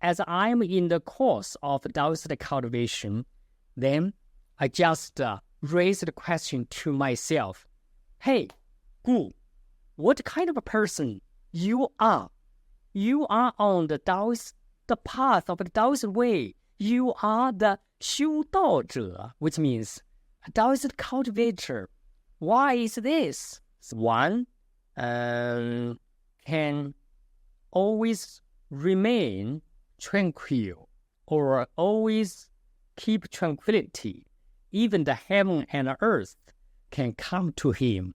as I'm in the course of Taoist cultivation, then I just raise the question to myself, hey, Gu, what kind of a person you are? You are on the Taoist, the path of the Taoist way. You are the 修道者, which means a Taoist cultivator. Why is this? One can always remain tranquil or always keep tranquility. Even the heaven and earth can come to him.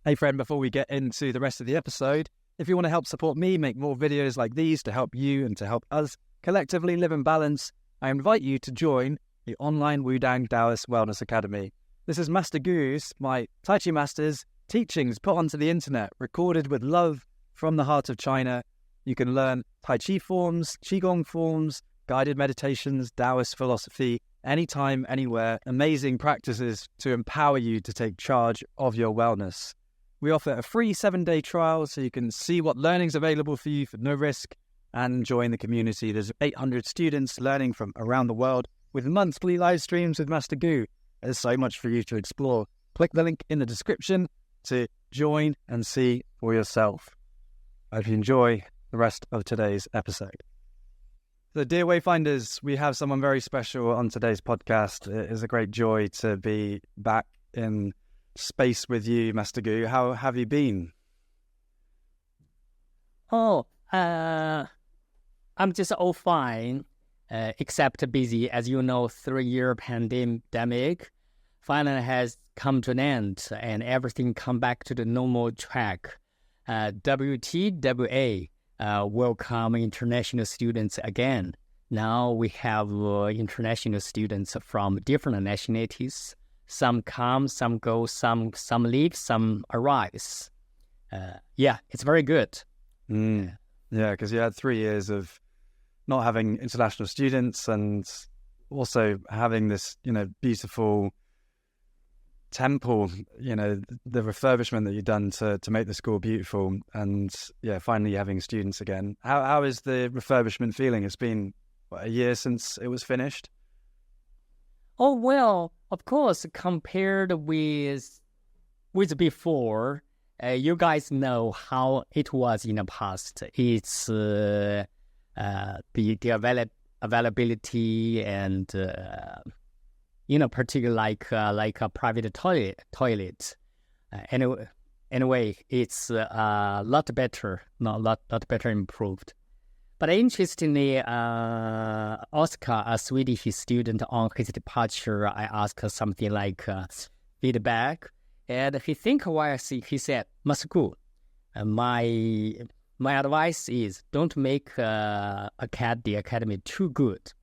Hey friend, before we get into the rest of the episode, if you want to help support me make more videos like these to help you and to help us collectively live in balance, I invite you to join the online Wudang Taoist Wellness Academy. This is Master Gu's, my Tai Chi master's, teachings put onto the internet, recorded with love from the heart of China. You can learn Tai Chi forms, Qigong forms, guided meditations, Taoist philosophy, anytime, anywhere, amazing practices to empower you to take charge of your wellness. We offer a free 7-day trial so you can see what learning's available for you for no risk and join the community. There's 800 students learning from around the world with monthly live streams with Master Gu. There's so much for you to explore. Click the link in the description to join and see for yourself. I hope you enjoy the rest of today's episode. So, dear Wayfinders, we have someone very special on today's podcast. It is a great joy to be back in space with you, Master Gu. How have you been? I'm just all fine, except busy. As you know, 3-year pandemic finally has come to an end and everything come back to the normal track. WTWA welcome international students again. Now we have international students from different nationalities. Some come, some go, some leave, some arise. It's very good. Yeah, because you had 3 years of not having international students and also having this, beautiful temple, the refurbishment that you've done to make the school beautiful, and finally having students again. How is the refurbishment feeling? It's been a year since it was finished. Oh well, of course, compared with before, you guys know how it was in the past. It's the availability and particularly like a private toilet. Anyway, it's a lot better, not better improved. But interestingly, Oscar, a Swedish student, on his departure, I asked something like feedback, and he think while he said, "Master Gu, my advice is don't make the academy too good,"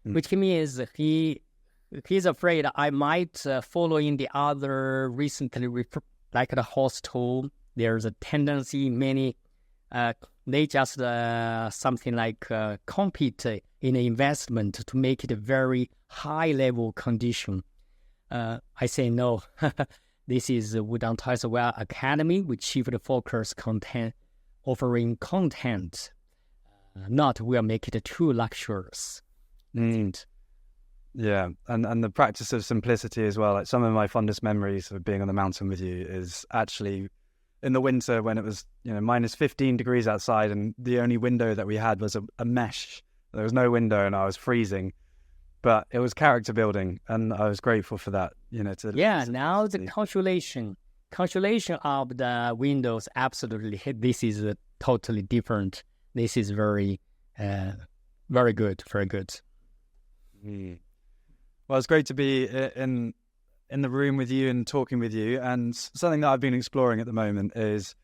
which means he's afraid I might follow in the other recently, like the hostel. There's a tendency many they just something like compete in investment to make it a very high level condition. I say no. This is Wudang Taoist Well Academy. We chiefly focus content, offering content, not will make it too luxurious. Yeah, and the practice of simplicity as well. Like some of my fondest memories of being on the mountain with you is actually in the winter when it was minus 15 degrees outside, and the only window that we had was a mesh. There was no window, and I was freezing. But it was character building, and I was grateful for that. Now the calculation of the windows, absolutely. This is totally different. This is very, very good, very good. Well, it's great to be in the room with you and talking with you. And something that I've been exploring at the moment is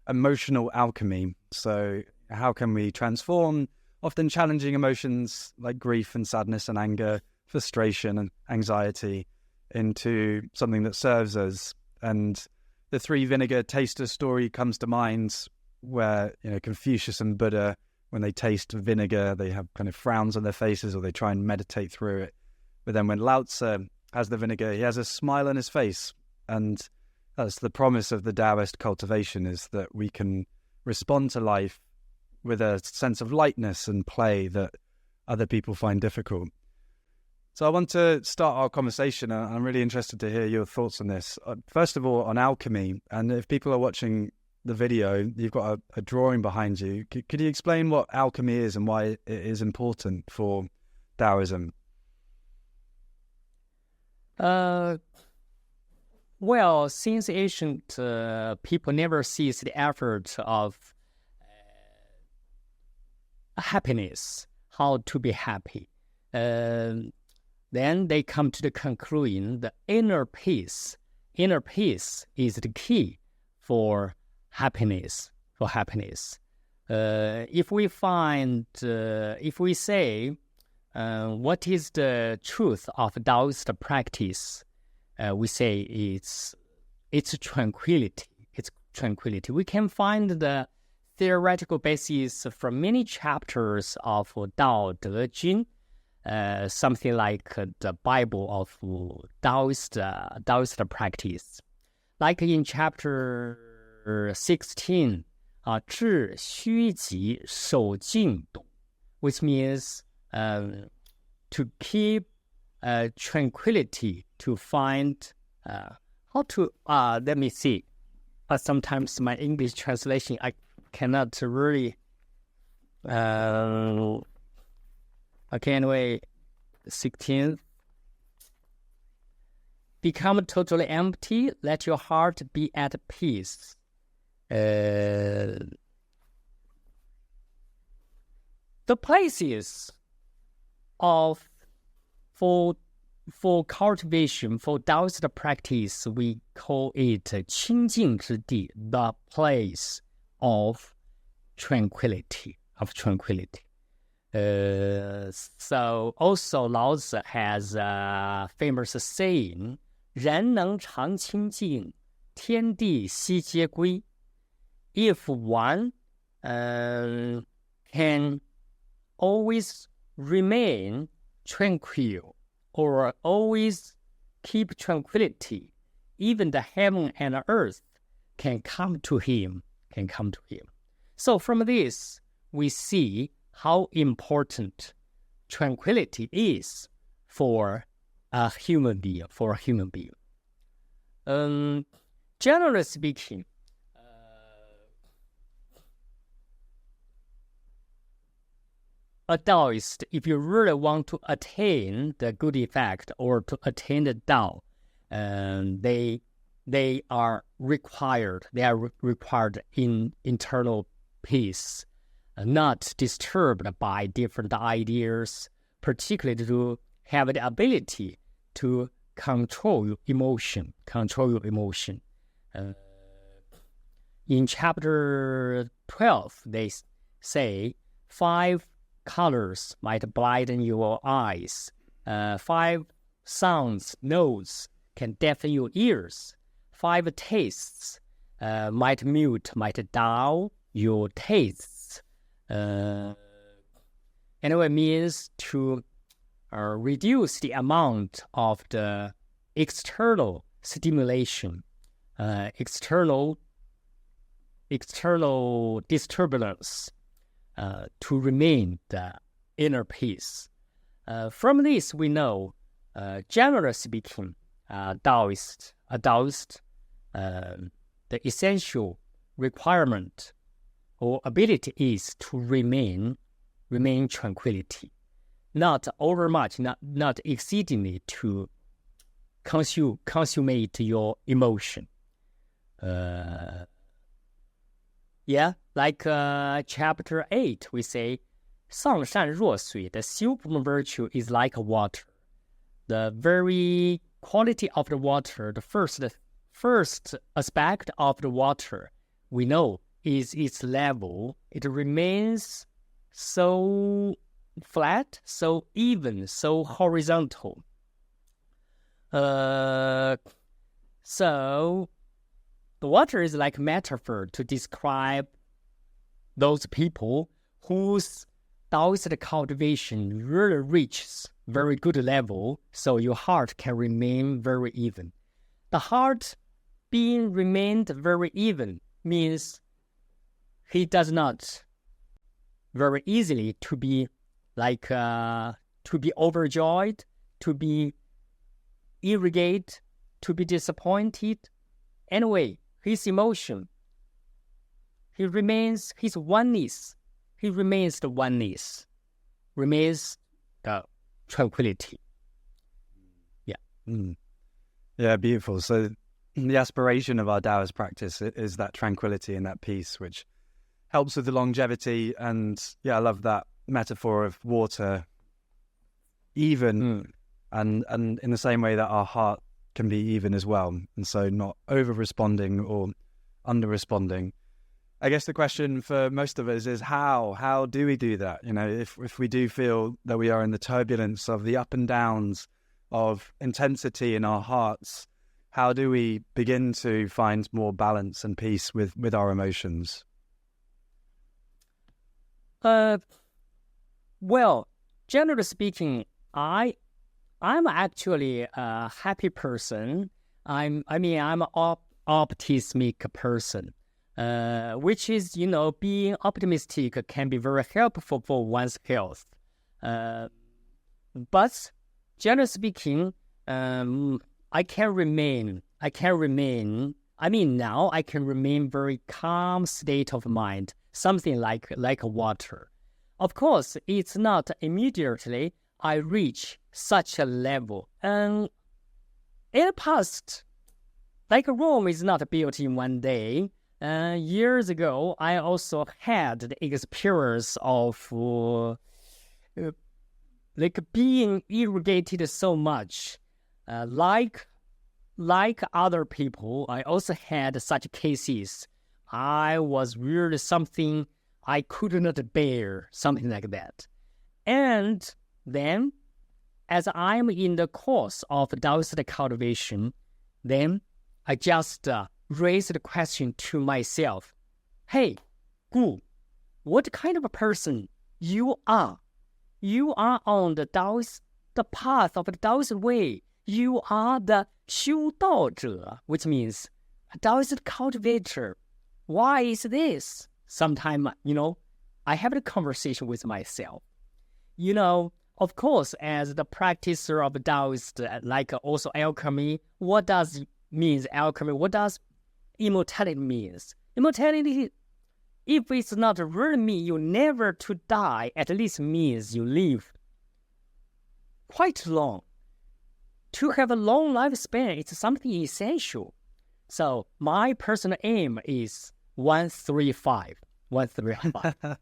emotional alchemy. So how can we transform often challenging emotions like grief and sadness and anger, frustration and anxiety into something that serves us? And the 3 vinegar taster story comes to mind, where Confucius and Buddha, when they taste vinegar, they have kind of frowns on their faces or they try and meditate through it. But then when Lao Tzu has the vinegar, he has a smile on his face. And that's the promise of the Taoist cultivation, is that we can respond to life with a sense of lightness and play that other people find difficult. So I want to start our conversation. I'm really interested to hear your thoughts on this. First of all, on alchemy. And if people are watching the video, you've got a drawing behind you. Could you explain what alchemy is and why it is important for Taoism? Well, since ancient people never cease the effort of happiness, how to be happy. Then they come to the conclusion the inner peace is the key for happiness. If we say what is the truth of Taoist practice, we say it's tranquility. It's tranquility. We can find the theoretical basis from many chapters of Tao Te Ching, something like the Bible of Taoist practice. Like in chapter 16, 致虚极守静笃, which means to keep tranquility, to find how to, let me see. Sometimes my English translation, I cannot really, okay, anyway, 16th. Become totally empty, let your heart be at peace. The places of for cultivation, for Taoist practice, we call it 清净之地, the place of tranquility. So also Lao Tzu has a famous saying, 人能常清净, 天地悉皆归. If one can always remain tranquil or always keep tranquility, even the heaven and earth can come to him. So from this, we see how important tranquility is for a human being. Generally speaking, a Taoist, if you really want to attain the good effect or to attain the Tao, they are required in internal peace, not disturbed by different ideas, particularly to have the ability to control your emotion. In chapter 12, they say 5 colors might blind your eyes. 5 sounds, notes can deafen your ears. 5 tastes might dull your tastes. Anyway, means to reduce the amount of the external stimulation, external disturbance, to remain the inner peace. From this, we know, generally speaking, Taoist, the essential requirement or ability is to remain tranquility, not overmuch, not exceedingly to consummate your emotion. Like chapter 8, we say, 上善若水, the supreme virtue is like water. The very quality of the water, the first aspect of the water, we know is its level. It remains so flat, so even, so horizontal. So the water is like a metaphor to describe those people whose Taoist cultivation really reaches very good level, so your heart can remain very even. The heart remained very even means he does not very easily to be overjoyed, to be irritated, to be disappointed. Anyway, his emotion, he remains his oneness. He remains the oneness, remains the tranquility. Yeah. Yeah, beautiful. So the aspiration of our Taoist practice is that tranquility and that peace, which helps with the longevity. And yeah, I love that metaphor of water, even, and in the same way that our heart can be even as well. And so not over-responding or under-responding. I guess the question for most of us is how do we do that? You know, if we do feel that we are in the turbulence of the up and downs of intensity in our hearts, how do we begin to find more balance and peace with our emotions? Well, generally speaking, I'm actually a happy person. I'm an optimistic person. Which is, being optimistic can be very helpful for one's health. But generally speaking, now I can remain very calm state of mind, something like water. Of course, it's not immediately I reach such a level. And in the past, like Rome is not built in one day. Years ago, I also had the experience of being irritated so much. Like other people, I also had such cases. I was really something I could not bear, something like that. And then, as I'm in the course of Taoist cultivation, then I just raise the question to myself, hey, Gu, what kind of a person you are? You are on the Taoist, the path of the Taoist way. You are the 修道者, which means a Taoist cultivator. Why is this? Sometimes, I have a conversation with myself. Of course, as the practitioner of Taoist, like also alchemy, what does means alchemy? What does immortality means? Immortality, if it's not really mean you never to die, at least means you live quite long. To have a long lifespan, it's something essential. So my personal aim is 135. 135.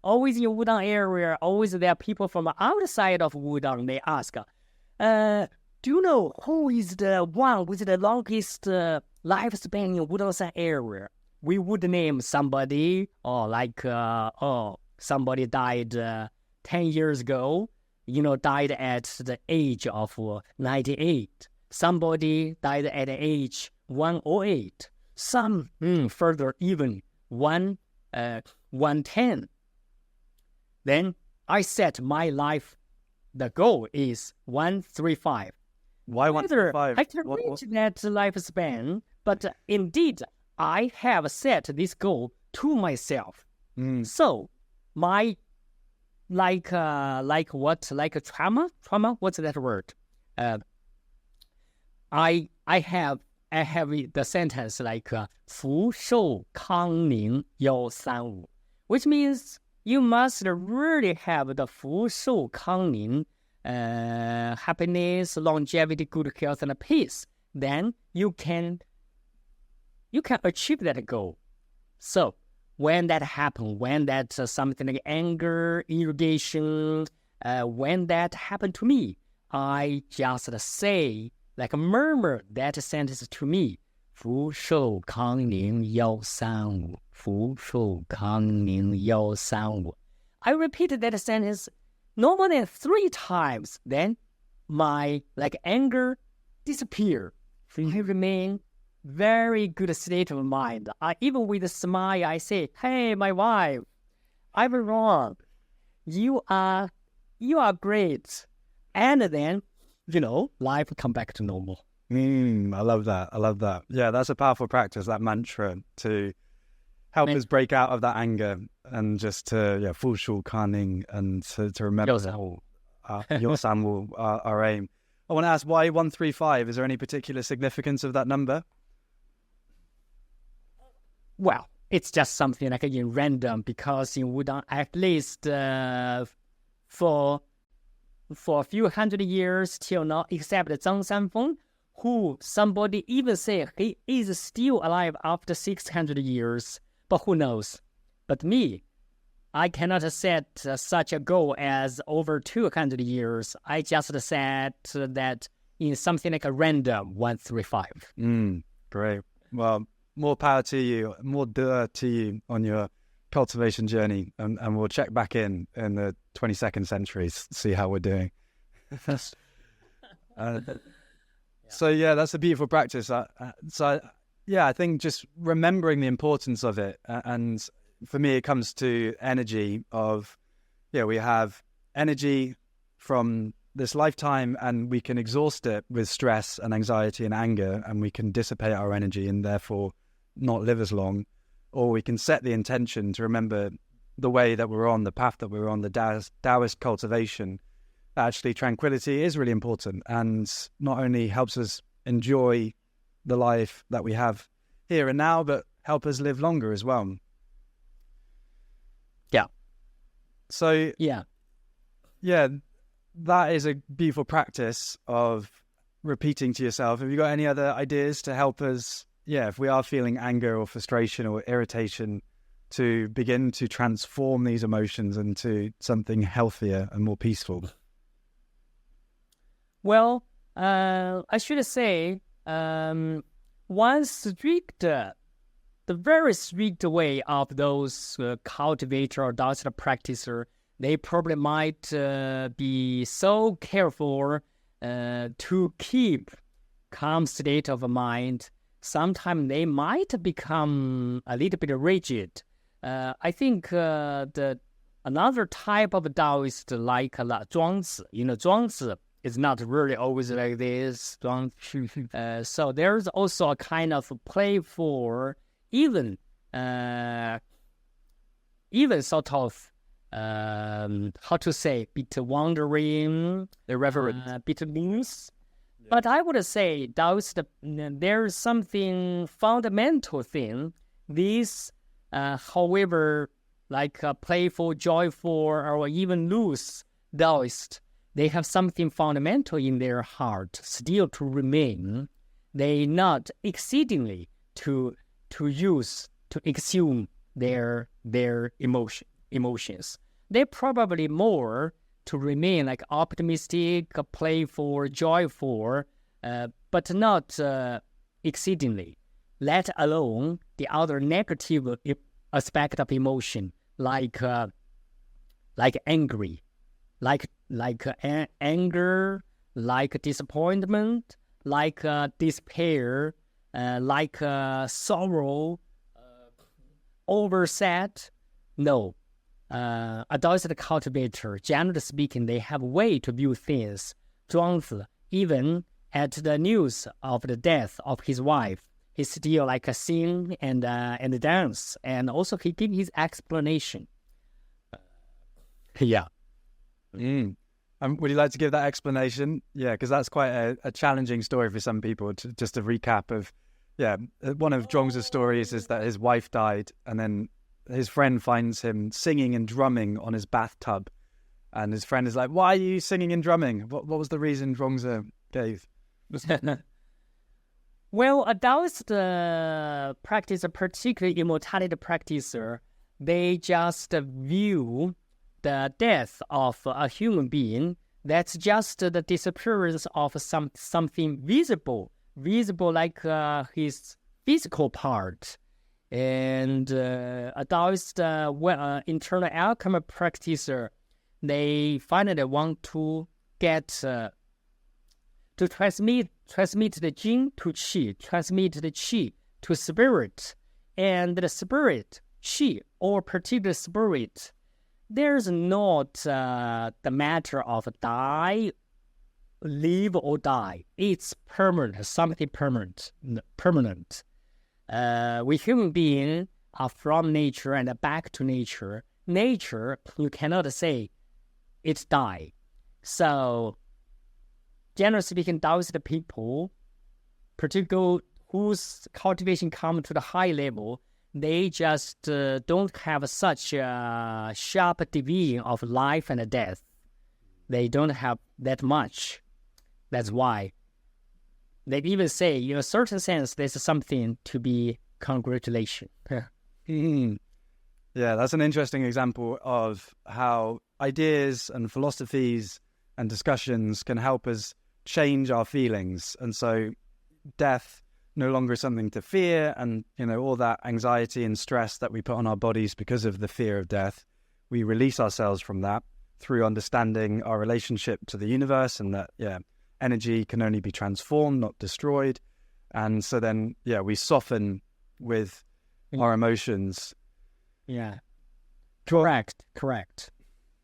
Always in Wudang area, always there are people from outside of Wudang. They ask, do you know who is the one with the longest lifespan in Wudang area? We would name somebody, or somebody died 10 years ago, died at the age of 98. Somebody died at the age 108. Some further even 110. Then I set my life, the goal is 135. Why 135? I can reach that lifespan, but indeed, I have set this goal to myself. So, my, like a trauma? Trauma? What's that word? I have the sentence like 福寿康宁有三五, which means you must really have the 福寿康宁, happiness, longevity, good health, and peace. Then you can achieve that goal. So when that happens, when that's something like anger, irritation, when that happened to me, I just say, murmur that sentence to me. 福寿康宁135. 福寿康宁135. I repeated that sentence no more than 3 times. Then my anger disappear. I remain very good state of mind. Even with a smile, I say, hey, my wife, I'm wrong. You are great. And then, life come back to normal. I love that. Yeah, that's a powerful practice, that mantra, to help us break out of that anger and just to full sure canning and to remember Yosan will our aim. I want to ask why 135. Is there any particular significance of that number? Well, it's just something like in random, because in Wudang, at least for a few hundred years till now, except Zhang Sanfeng, who somebody even say he is still alive after 600 years, but who knows? But me, I cannot set such a goal as over 200 years. I just set that in something like a random 135. Great. Well, more power to you, more to you on your cultivation journey, and we'll check back in the 22nd century, see how we're doing. So that's a beautiful practice. I think just remembering the importance of it, and for me it comes to energy of, we have energy from this lifetime and we can exhaust it with stress and anxiety and anger, and we can dissipate our energy and therefore not live as long. Or we can set the intention to remember the way that we're on, the path that we're on, the Taoist cultivation. Actually, tranquility is really important and not only helps us enjoy the life that we have here and now, but help us live longer as well. Yeah. So, that is a beautiful practice of repeating to yourself. Have you got any other ideas to help us, if we are feeling anger or frustration or irritation, to begin to transform these emotions into something healthier and more peaceful? Well, I should say, the very strict way of those cultivator or Taoist practitioner, they probably might be so careful to keep calm state of mind. Sometimes they might become a little bit rigid. I think another type of Taoist like Zhuangzi, Zhuangzi is not really always like this. So there's also a kind of playful, even sort of, how to say, bit wandering, irreverent, bit loose. Yeah. But I would say Taoist, there's something fundamental thing. This, however, like playful, joyful, or even loose Taoist, they have something fundamental in their heart still to remain. They not exceedingly to exhume their emotions. They probably more to remain like optimistic, playful, joyful, but not exceedingly. Let alone the other negative aspect of emotion, like angry, like anger, like disappointment, like despair, like sorrow, overset. No. A Taoist cultivator, generally speaking, they have a way to view things. Zhuangzi, even at the news of the death of his wife, he still like sing and dance, and also he give his explanation. Would you like to give that explanation? Yeah, because that's quite a challenging story for some people. Just a recap of, one of Zhuangzi's stories is that his wife died, and then his friend finds him singing and drumming on his bathtub, and his friend is like, "Why are you singing and drumming?" What was the reason Zhuangzi gave? Well, a Taoist practitioner, particularly immortality practitioner, they just view the death of a human being. That's just the disappearance of something visible like his physical part. And a Taoist internal alchemy practitioner, they finally want to get to transmit the Jing to Qi, transmit the Qi to spirit, and the spirit, Qi, or particular spirit, there's not the matter of die, live or die. It's permanent, something permanent. We human beings are from nature and back to nature. Nature, you cannot say it die. So, generally speaking, Taoist people, particularly whose cultivation comes to the high level, they just don't have such a sharp division of life and death. They don't have that much. That's why they even say, in a certain sense, there's something to be congratulation. Yeah, that's an interesting example of how ideas and philosophies and discussions can help us change our feelings. And so death no longer is something to fear, and, all that anxiety and stress that we put on our bodies because of the fear of death, we release ourselves from that through understanding our relationship to the universe, and that, energy can only be transformed, not destroyed. And so then, we soften with our emotions. Yeah, correct.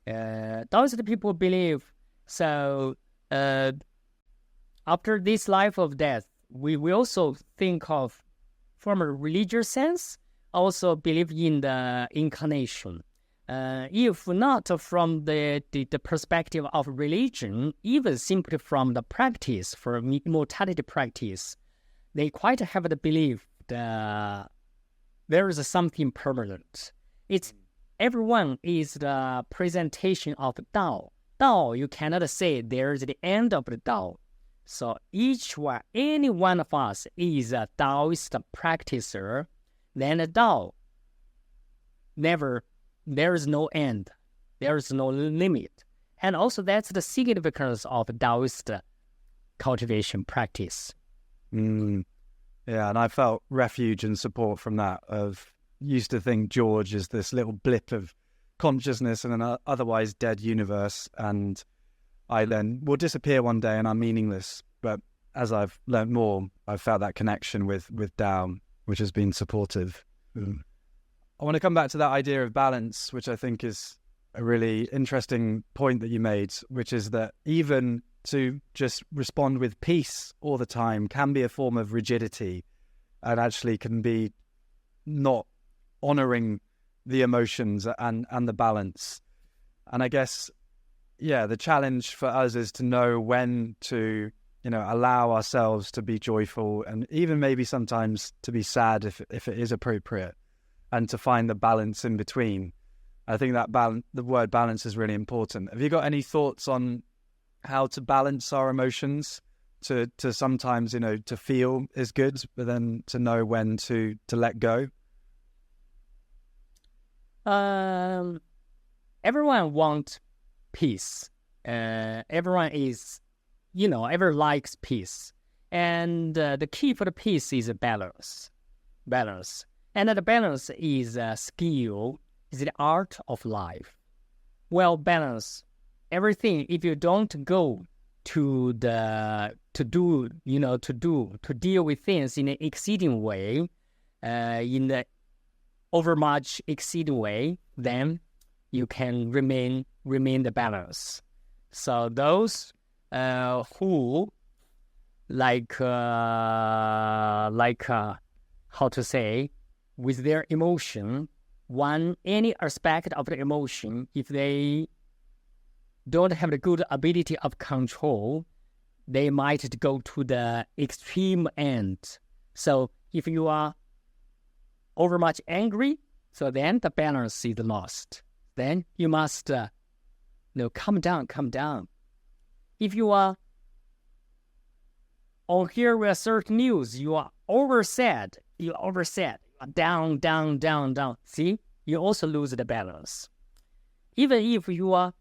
Taoist people believe, so after this life of death, we also think of, from a religious sense, also believe in the incarnation. If not from the perspective of religion, even simply from the practice, for immortality practice, they quite have the belief that there is something permanent. Everyone is the presentation of Tao. Tao, you cannot say there is the end of the Tao. So any one of us is a Taoist practitioner. Then the Tao, there is no end. There is no limit. And also that's the significance of Taoist cultivation practice. Yeah, and I felt refuge and support from that. Used to think George is this little blip of consciousness in an otherwise dead universe, and I then will disappear one day and I'm meaningless. But as I've learned more, I've felt that connection with Tao, which has been supportive. I want to come back to that idea of balance, which I think is a really interesting point that you made, which is that even to just respond with peace all the time can be a form of rigidity, and actually can be not honoring the emotions and the balance. And I guess, the challenge for us is to know when to, allow ourselves to be joyful, and even maybe sometimes to be sad if it is appropriate, and to find the balance in between. I think that the word balance is really important. Have you got any thoughts on how to balance our emotions, to sometimes, to feel is good, but then to know when to let go? Everyone wants peace. Everyone likes peace. And the key for the peace is balance. And the balance is a skill, is the art of life. Well, balance everything. If you don't go to deal with things in an exceeding way, in the overmuch exceeding way, then you can remain the balance. So those who how to say, with their emotion, any aspect of the emotion, if they don't have the good ability of control, they might go to the extreme end. So if you are overmuch angry, so then the balance is lost. Then you must calm down. If you are on here with certain news, you are oversad, you are down. See, you also lose the balance. Even if you are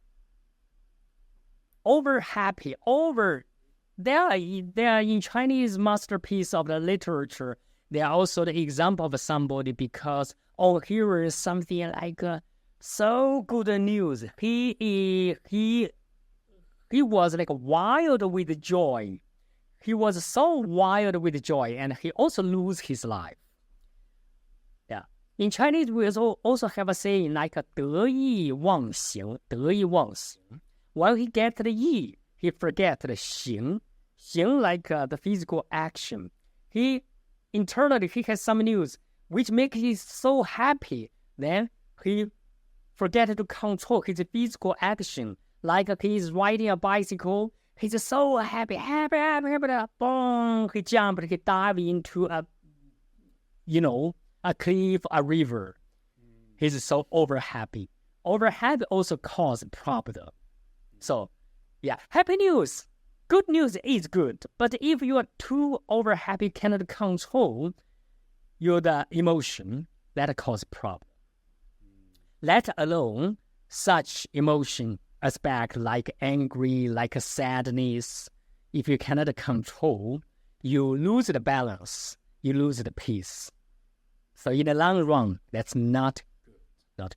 over happy, there are in Chinese masterpiece of the literature, there are also the example of somebody, because here is something like so good news. He was like wild with joy. He was so wild with joy, and he also lose his life. Yeah. In Chinese, we also have a saying like 得意忘形. While he get the yi, he forget the xing. Xing like the physical action. Internally, he has some news. which makes him so happy. Then he forget to control his physical action, like he is riding a bicycle. He's so happy, boom, he jumped, he dive into a cliff, a river. He's so over happy. Over happy also cause problem. So, yeah, happy news. Good news is good, but if you are too over happy, cannot control your emotion, that cause problem. Let alone such emotion aspect like angry, like sadness. If you cannot control, you lose the balance, you lose the peace. So in the long run, that's not good. Not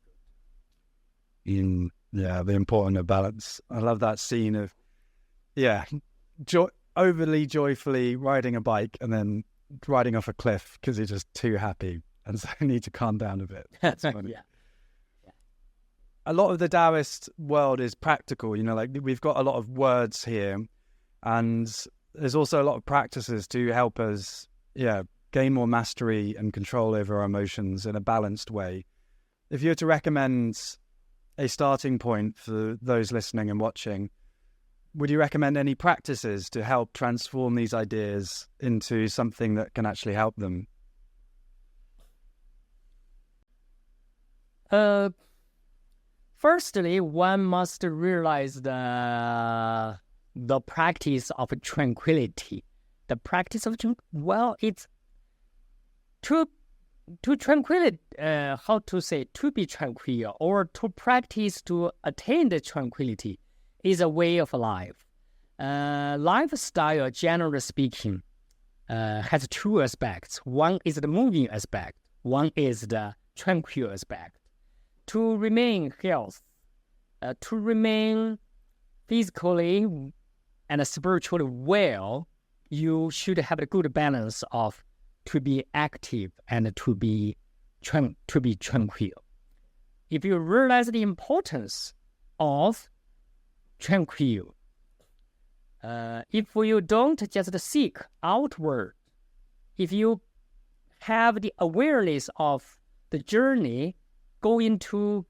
good. Yeah, the importance of balance. I love that scene of, overly joyfully riding a bike and then riding off a cliff because he's just too happy. And so you need to calm down a bit. That's funny. Yeah. A lot of the Taoist world is practical, like we've got a lot of words here, and there's also a lot of practices to help us, gain more mastery and control over our emotions in a balanced way. If you were to recommend a starting point for those listening and watching, would you recommend any practices to help transform these ideas into something that can actually help them? Firstly, one must realize the practice of tranquility. The practice of it's to tranquility. How to say, to be tranquil or to practice to attain the tranquility is a way of life. Lifestyle, generally speaking, has two aspects. One is the moving aspect. One is the tranquil aspect. To remain health, to remain physically and spiritually well, you should have a good balance of to be active and to be tranquil. If you realize the importance of tranquil, if you don't just seek outward, if you have the awareness of the journey going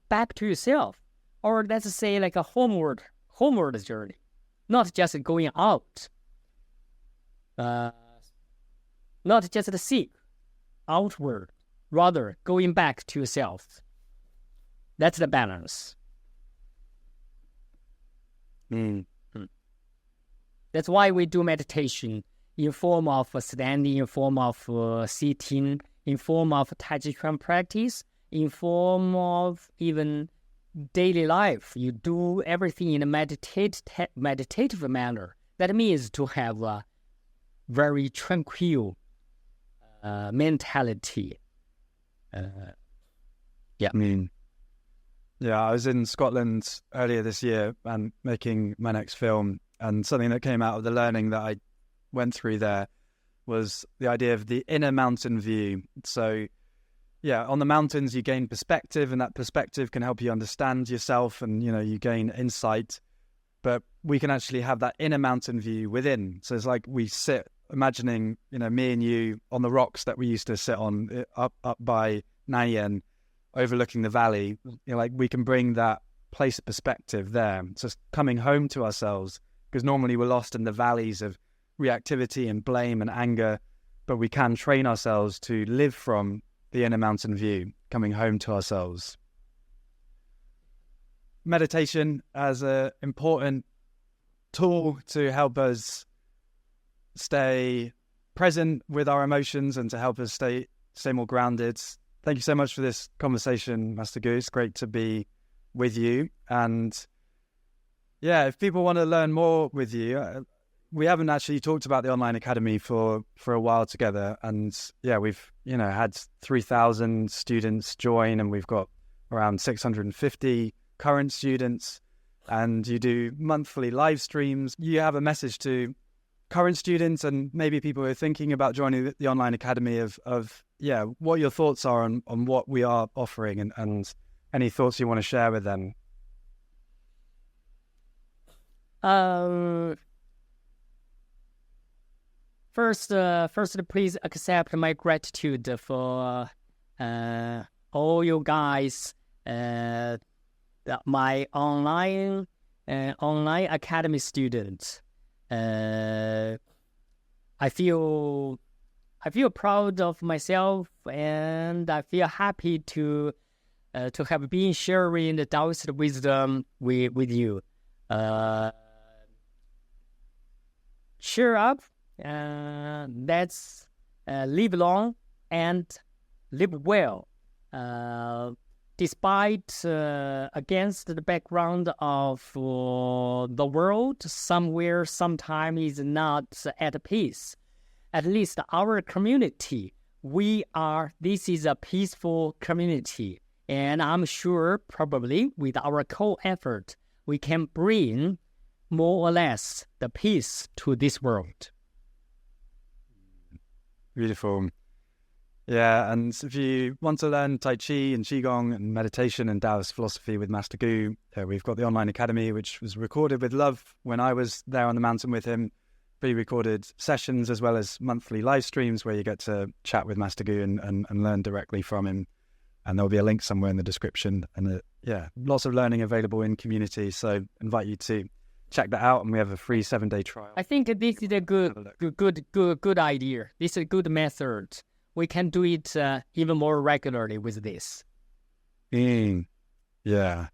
back to yourself, or let's say like a homeward journey, not just going out, not just to seek outward, rather going back to yourself. That's the balance. That's why we do meditation in form of standing, in form of sitting, in form of Tai Chi Chuan practice, in form of even daily life. You do everything in a meditative manner. That means to have a very tranquil mentality. I was in Scotland earlier this year and making my next film, and something that came out of the learning that I went through there was the idea of the inner mountain view. So on the mountains you gain perspective, and that perspective can help you understand yourself, and you gain insight. But we can actually have that inner mountain view within. So it's like we sit imagining me and you on the rocks that we used to sit on up by Nanyang, overlooking the valley. Like we can bring that place of perspective there. So it's coming home to ourselves, because normally we're lost in the valleys of reactivity and blame and anger, but we can train ourselves to live from the inner mountain view, coming home to ourselves. Meditation as an important tool to help us stay present with our emotions and to help us stay more grounded. Thank you so much for this conversation, Master Goose. Great to be with you. And if people want to learn more with you, we haven't actually talked about the online academy for a while together. And we've had 3,000 students join, and we've got around 650 current students. And you do monthly live streams. You have a message to current students and maybe people who are thinking about joining the online academy of what your thoughts are on what we are offering, and any thoughts you want to share with them. First, please accept my gratitude for all you guys, my online academy students. I feel proud of myself, and I feel happy to have been sharing the Taoist wisdom with you. Cheer up, let's live long and live well. Despite against the background of the world, somewhere, sometime is not at peace. At least our community, this is a peaceful community. And I'm sure probably with our co-effort, we can bring more or less the peace to this world. Beautiful. Yeah, and if you want to learn Tai Chi and Qigong and meditation and Taoist philosophy with Master Gu, we've got the online academy, which was recorded with love when I was there on the mountain with him, pre-recorded sessions as well as monthly live streams where you get to chat with Master Gu and learn directly from him. And there'll be a link somewhere in the description. And lots of learning available in community. So invite you to check that out. And we have a free 7-day trial. I think this is a good idea. This is a good method. We can do it even more regularly with this. Yeah.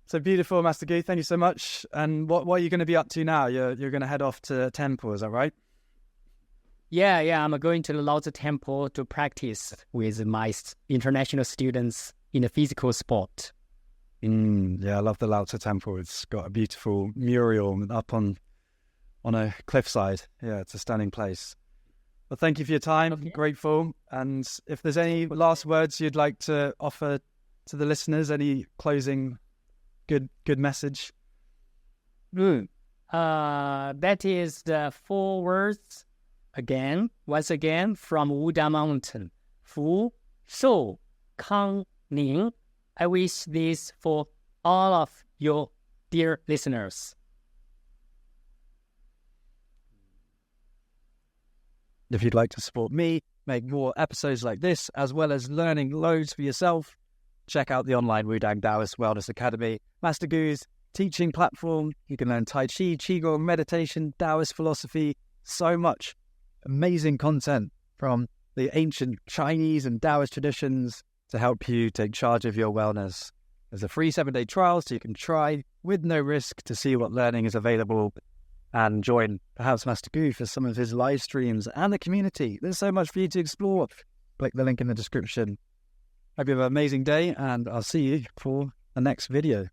So beautiful, Master Gu. Thank you so much. And what are you going to be up to now? You're going to head off to the temple, is that right? Yeah. I'm going to the Lao Tzu Temple to practice with my international students in the physical sport. Yeah, I love the Lao Tzu Temple. It's got a beautiful mural up on a cliffside. Yeah, it's a stunning place. Well, thank you for your time. Okay. Grateful. And if there's any last words you'd like to offer to the listeners, any closing good message? That is the 4 words once again from Wuda Mountain. Fu, Shou, Kang, Ning. I wish this for all of your dear listeners. If you'd like to support me, make more episodes like this, as well as learning loads for yourself, check out the online Wudang Daoist Wellness Academy, Master Gu's teaching platform. You can learn Tai Chi, Qigong, meditation, Taoist philosophy, so much amazing content from the ancient Chinese and Taoist traditions to help you take charge of your wellness. There's a free 7-day trial so you can try with no risk to see what learning is available and join perhaps Master Gu for some of his live streams and the community. There's so much for you to explore. Click the link in the description. Hope you have an amazing day, and I'll see you for the next video.